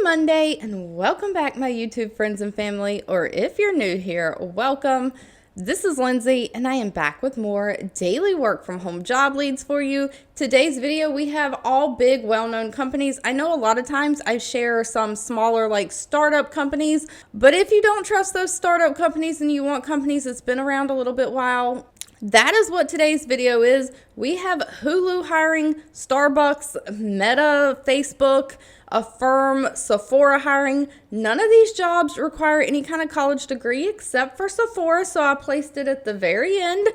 Monday and welcome back, my YouTube friends and family, or if you're new here, welcome. This is Lindsay and I am back with more daily work from home job leads for you. Today's video, we have all big well-known companies. I know a lot of times I share some smaller like startup companies, but if you don't trust those startup companies and you want companies that's been around a little bit while, that is what today's video is. We have Hulu hiring, Starbucks, Meta, Facebook, Affirm, Sephora hiring. None of these jobs require any kind of college degree except for Sephora, so I placed it at the very end,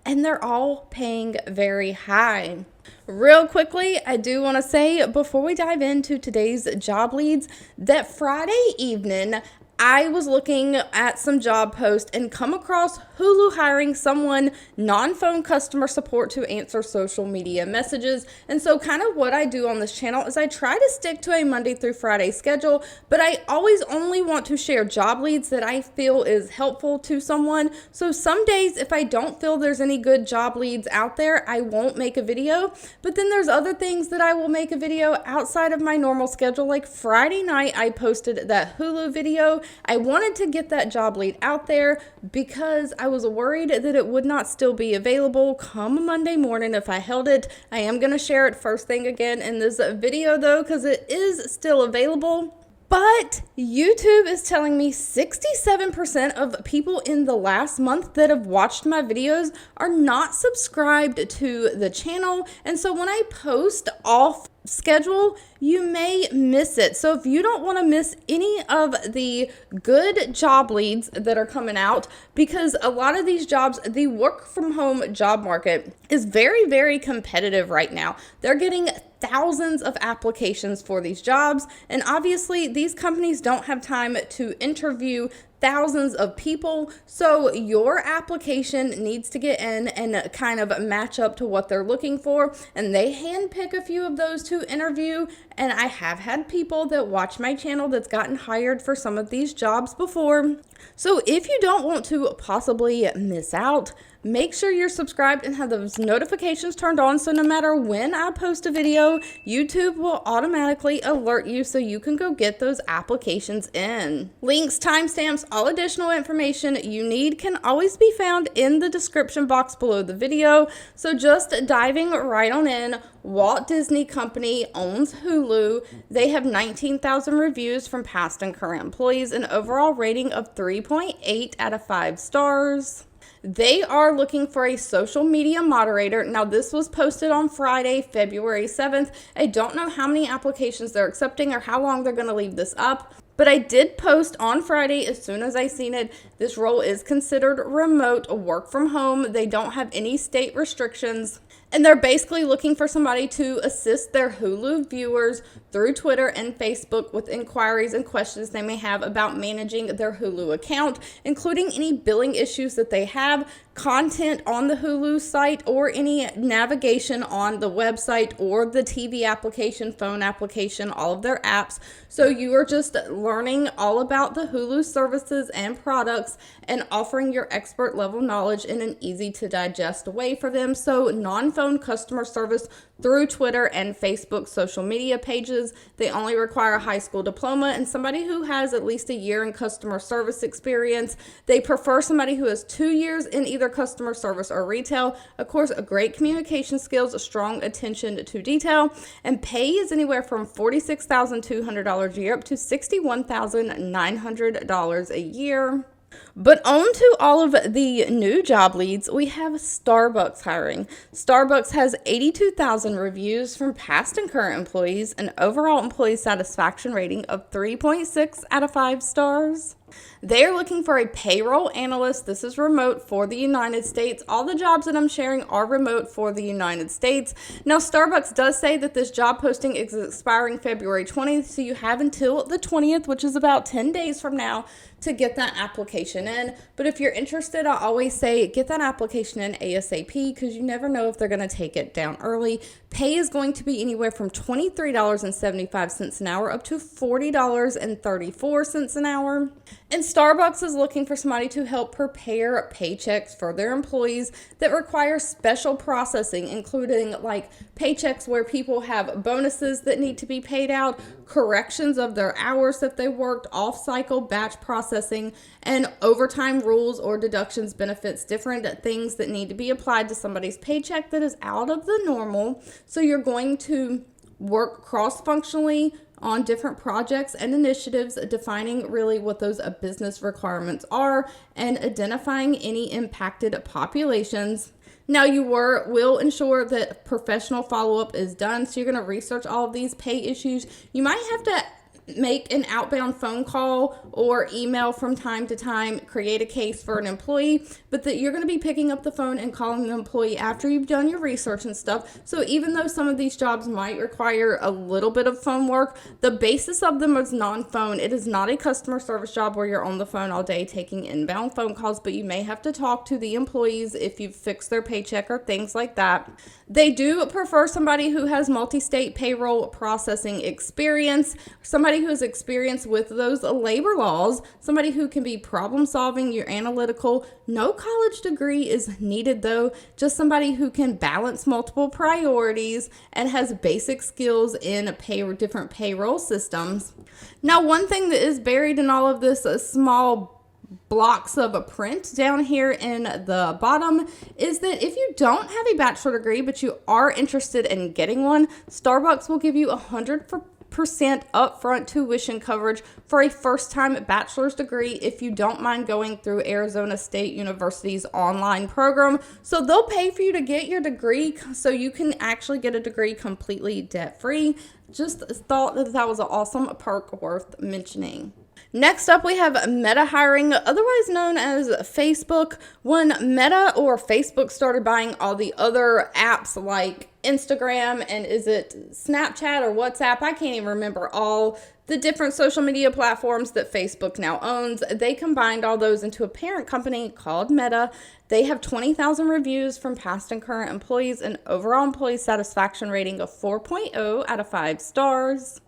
and they're all paying very high. Real quickly, I do want to say before we dive into today's job leads that Friday evening, I was looking at some job posts and come across Hulu hiring someone non-phone customer support to answer social media messages. And so kind of what I do on this channel is I try to stick to a Monday through Friday schedule, but I always only want to share job leads that I feel is helpful to someone. So some days if I don't feel there's any good job leads out there, I won't make a video. But then there's other things that I will make a video outside of my normal schedule. Like Friday night, I posted that Hulu video. I wanted to get that job lead out there because I was worried that it would not still be available come Monday morning if I held it. I am going to share it first thing again in this video though, because it is still available. But YouTube is telling me 67% of people in the last month that have watched my videos are not subscribed to the channel. And so when I post off schedule, you may miss it. So if you don't want to miss any of the good job leads that are coming out, because a lot of these jobs, the work from home job market is very, very competitive right now. They're getting thousands of applications for these jobs. And obviously these companies don't have time to interview thousands of people. So your application needs to get in and kind of match up to what they're looking for. And they handpick a few of those to interview. And I have had people that watch my channel that's gotten hired for some of these jobs before. So if you don't want to possibly miss out, make sure you're subscribed and have those notifications turned on, so no matter when I post a video, YouTube will automatically alert you so you can go get those applications in. Links, timestamps, all additional information you need can always be found in the description box below the video. So just diving right on in, Walt Disney Company owns Hulu. They have 19,000 reviews from past and current employees, an overall rating of 3.8 out of 5 stars. They are looking for a social media moderator. Now, this was posted on Friday, February 7th. I don't know how many applications they're accepting or how long they're going to leave this up, but I did post on Friday as soon as I seen it. This role is considered remote, work from home. They don't have any state restrictions. And they're basically looking for somebody to assist their Hulu viewers through Twitter and Facebook with inquiries and questions they may have about managing their Hulu account, including any billing issues that they have, content on the Hulu site, or any navigation on the website or the TV application, phone application, all of their apps. So you are just learning all about the Hulu services and products and offering your expert level knowledge in an easy to digest way for them. So non-phone customer service through Twitter and Facebook social media pages. They only require a high school diploma and somebody who has at least a year in customer service experience. They prefer somebody who has 2 years in either customer service or retail. Of course, great communication skills, a strong attention to detail, and pay is anywhere from $46,200 a year up to $61,900 a year. But on to all of the new job leads, we have Starbucks hiring. Starbucks has 82,000 reviews from past and current employees, an overall employee satisfaction rating of 3.6 out of 5 stars. They are looking for a payroll analyst. This is remote for the United States. All the jobs that I'm sharing are remote for the United States. Now, Starbucks does say that this job posting is expiring February 20th, so you have until the 20th, which is about 10 days from now, to get that application in. But if you're interested, I always say get that application in ASAP because you never know if they're going to take it down early. Pay is going to be anywhere from $23.75 an hour up to $40.34 an hour. And Starbucks is looking for somebody to help prepare paychecks for their employees that require special processing, including like paychecks where people have bonuses that need to be paid out, corrections of their hours that they worked, off-cycle batch processing, and overtime rules or deductions, benefits, different things that need to be applied to somebody's paycheck that is out of the normal. So you're going to work cross-functionally on different projects and initiatives, defining really what those business requirements are and identifying any impacted populations. Now, you will ensure that professional follow-up is done. So you're going to research all of these pay issues. You might have to make an outbound phone call or email from time to time, create a case for an employee, but that you're going to be picking up the phone and calling the employee after you've done your research and stuff. So even though some of these jobs might require a little bit of phone work, the basis of them is non-phone. It is not a customer service job where you're on the phone all day taking inbound phone calls, but you may have to talk to the employees if you've fixed their paycheck or things like that. They do prefer somebody who has multi-state payroll processing experience, somebody who has experience with those labor laws, somebody who can be problem solving, you're analytical. No college degree is needed though, just somebody who can balance multiple priorities and has basic skills in different payroll systems. Now, one thing that is buried in all of this small blocks of a print down here in the bottom is that if you don't have a bachelor degree but you are interested in getting one, Starbucks will give you 100% upfront tuition coverage for a first-time bachelor's degree if you don't mind going through Arizona State University's online program. So they'll pay for you to get your degree so you can actually get a degree completely debt-free. Just thought that was an awesome perk worth mentioning. Next up, we have Meta hiring, otherwise known as Facebook. When Meta or Facebook started buying all the other apps like Instagram and is it Snapchat or WhatsApp? I can't even remember all the different social media platforms that Facebook now owns. They combined all those into a parent company called Meta. They have 20,000 reviews from past and current employees and overall employee satisfaction rating of 4.0 out of 5 stars.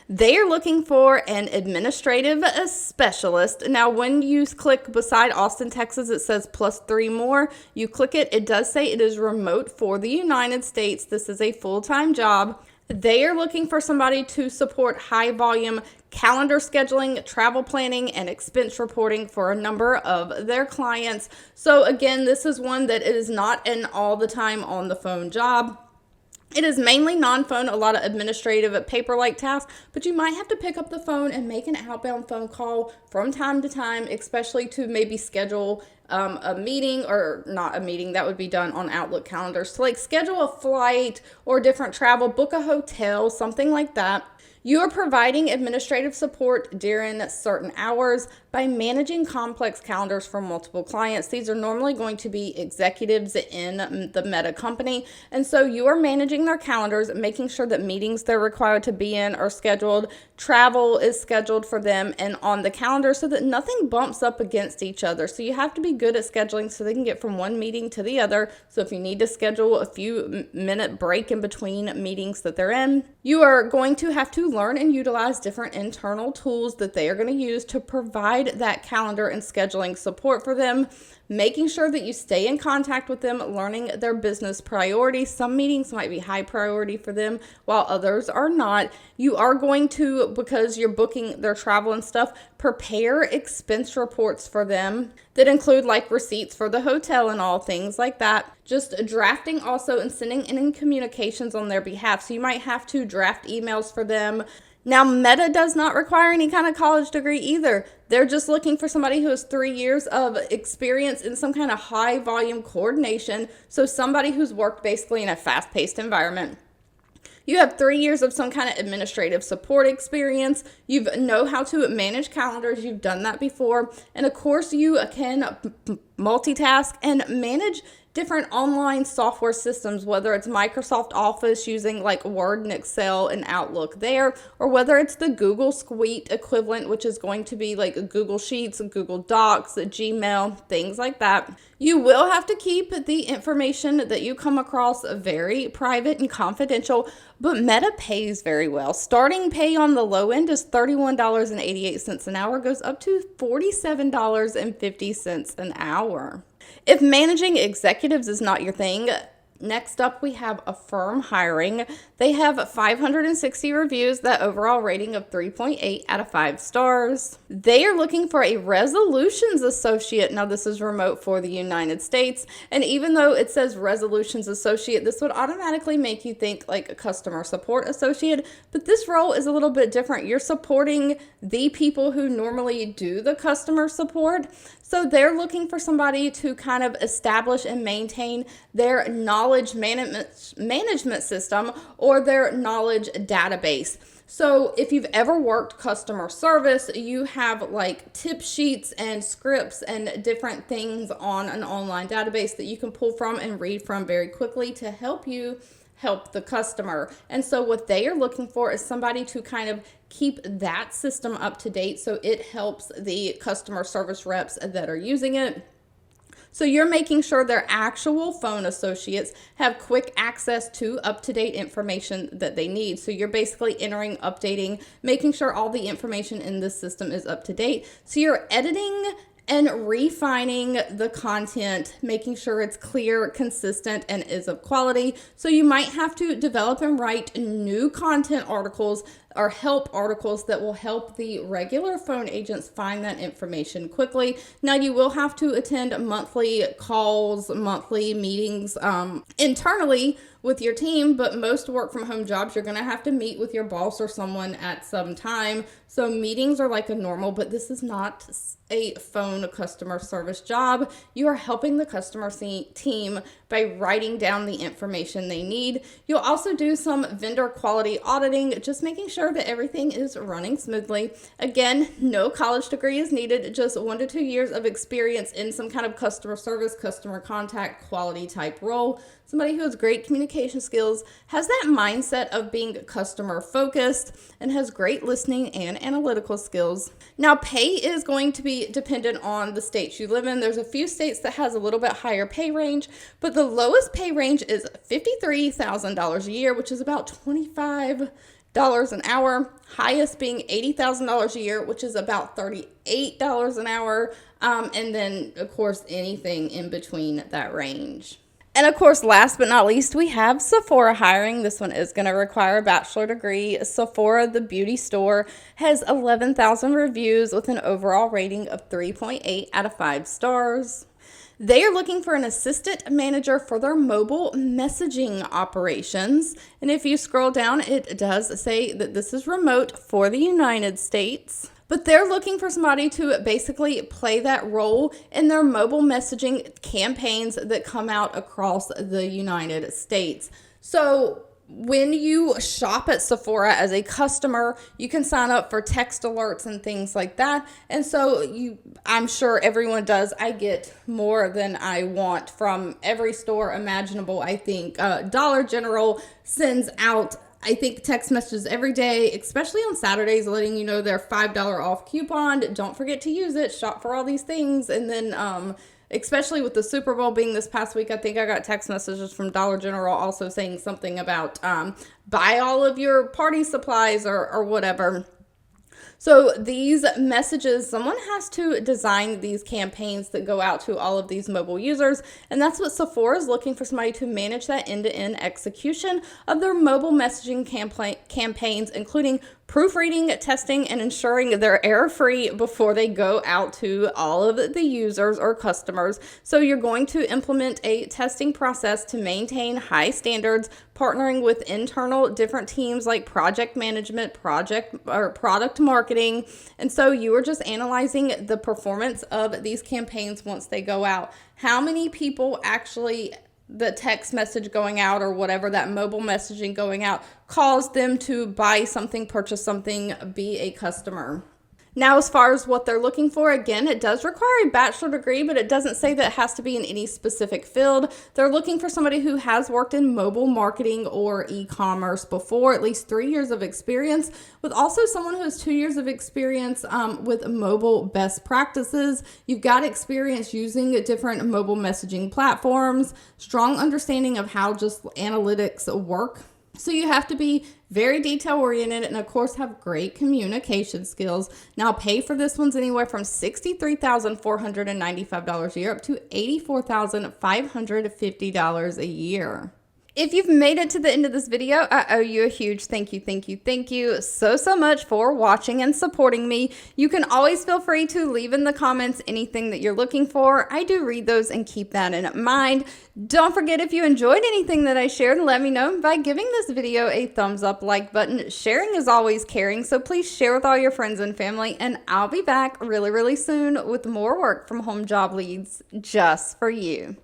They are looking for an administrative specialist. Now, when you click beside Austin, Texas, it says +3 more. You click it. It does say it is remote for the United States. This is a full-time job. They are looking for somebody to support high volume calendar scheduling, travel planning, and expense reporting for a number of their clients. So again, this is one that is not an all the time on the phone job. It is mainly non-phone, a lot of administrative paper-like tasks, but you might have to pick up the phone and make an outbound phone call from time to time, especially to maybe schedule a meeting, or not a meeting, that would be done on Outlook calendars. So like schedule a flight or different travel, book a hotel, something like that. You are providing administrative support during certain hours by managing complex calendars for multiple clients. These are normally going to be executives in the Meta company. And so you are managing their calendars, making sure that meetings they're required to be in are scheduled, travel is scheduled for them and on the calendar so that nothing bumps up against each other. So you have to be good at scheduling so they can get from one meeting to the other. So if you need to schedule a few minute break in between meetings that they're in, you are going to have to learn and utilize different internal tools that they are going to use to provide that calendar and scheduling support for them, making sure that you stay in contact with them, learning their business priorities. Some meetings might be high priority for them while others are not. You are going to, because you're booking their travel and stuff, prepare expense reports for them that include like receipts for the hotel and all things like that. Just drafting also and sending in communications on their behalf. So you might have to draft emails for them. Now, Meta does not require any kind of college degree either. They're just looking for somebody who has 3 years of experience in some kind of high volume coordination. So somebody who's worked basically in a fast-paced environment. You have 3 years of some kind of administrative support experience. You know how to manage calendars. You've done that before. And of course, you can multitask and manage different online software systems, whether it's Microsoft Office using like Word and Excel and Outlook there, or whether it's the Google Suite equivalent, which is going to be like Google Sheets, Google Docs, Gmail, things like that. You will have to keep the information that you come across very private and confidential, but Meta pays very well. Starting pay on the low end is $31.88 an hour, goes up to $47.50 an hour. If managing executives is not your thing, next up we have Affirm Hiring. They have 560 reviews, that overall rating of 3.8 out of 5 stars. They are looking for a resolutions associate. Now this is remote for the United States, and even though it says resolutions associate, this would automatically make you think like a customer support associate, but this role is a little bit different. You're supporting the people who normally do the customer support. So they're looking for somebody to kind of establish and maintain their knowledge management system or their knowledge database. So if you've ever worked customer service, you have like tip sheets and scripts and different things on an online database that you can pull from and read from very quickly to help you help the customer. And so what they are looking for is somebody to kind of keep that system up to date so it helps the customer service reps that are using it. So you're making sure their actual phone associates have quick access to up-to-date information that they need. So you're basically entering, updating, making sure all the information in this system is up to date. So you're editing and refining the content, making sure it's clear, consistent, and is of quality. So you might have to develop and write new content articles or help articles that will help the regular phone agents find that information quickly. Now you will have to attend monthly calls, monthly meetings internally with your team, but most work from home jobs, you're gonna have to meet with your boss or someone at some time. So meetings are like a normal, but this is not a phone customer service job. You are helping the customer team by writing down the information they need. You'll also do some vendor quality auditing, just making sure that everything is running smoothly. Again, no college degree is needed, just 1 to 2 years of experience in some kind of customer service, customer contact, quality type role. Somebody who has great communication skills, has that mindset of being customer focused, and has great listening and analytical skills. Now, pay is going to be dependent on the states you live in. There's a few states that has a little bit higher pay range, but the lowest pay range is $53,000 a year, which is about $25 an hour. Highest being $80,000 a year, which is about $38 an hour. And then, of course, anything in between that range. And of course, last but not least, we have Sephora hiring. This one is going to require a bachelor degree. Sephora, the beauty store, has 11,000 reviews with an overall rating of 3.8 out of 5 stars. They are looking for an assistant manager for their mobile messaging operations. And if you scroll down, it does say that this is remote for the United States. But they're looking for somebody to basically play that role in their mobile messaging campaigns that come out across the United States. So when you shop at Sephora as a customer, you can sign up for text alerts and things like that. And so I'm sure everyone does. I get more than I want from every store imaginable. I think Dollar General sends out text messages every day, especially on Saturdays, letting you know their $5 off coupon. Don't forget to use it. Shop for all these things. And then especially with the Super Bowl being this past week, I think I got text messages from Dollar General also saying something about buy all of your party supplies or whatever. So these messages, someone has to design these campaigns that go out to all of these mobile users. And that's what Sephora is looking for, somebody to manage that end-to-end execution of their mobile messaging campaigns, including proofreading, testing, and ensuring they're error-free before they go out to all of the users or customers. So you're going to implement a testing process to maintain high standards, partnering with internal different teams like project management, product marketing. And so you are just analyzing the performance of these campaigns once they go out. How many people actually the text message going out or whatever, that mobile messaging going out, caused them to buy something, purchase something, be a customer. Now, as far as what they're looking for, again, it does require a bachelor degree, but it doesn't say that it has to be in any specific field. They're looking for somebody who has worked in mobile marketing or e-commerce before, at least 3 years of experience, with also someone who has 2 years of experience with mobile best practices. You've got experience using different mobile messaging platforms, strong understanding of how just analytics work. So you have to be very detail oriented and of course have great communication skills. Now pay for this one's anywhere from $63,495 a year up to $84,550 a year. If you've made it to the end of this video, I owe you a huge thank you so much for watching and supporting me. You can always feel free to leave in the comments anything that you're looking for. I do read those and keep that in mind. Don't forget, if you enjoyed anything that I shared, let me know by giving this video a thumbs up, like button. Sharing is always caring, so please share with all your friends and family, and I'll be back really soon with more work from home job leads just for you.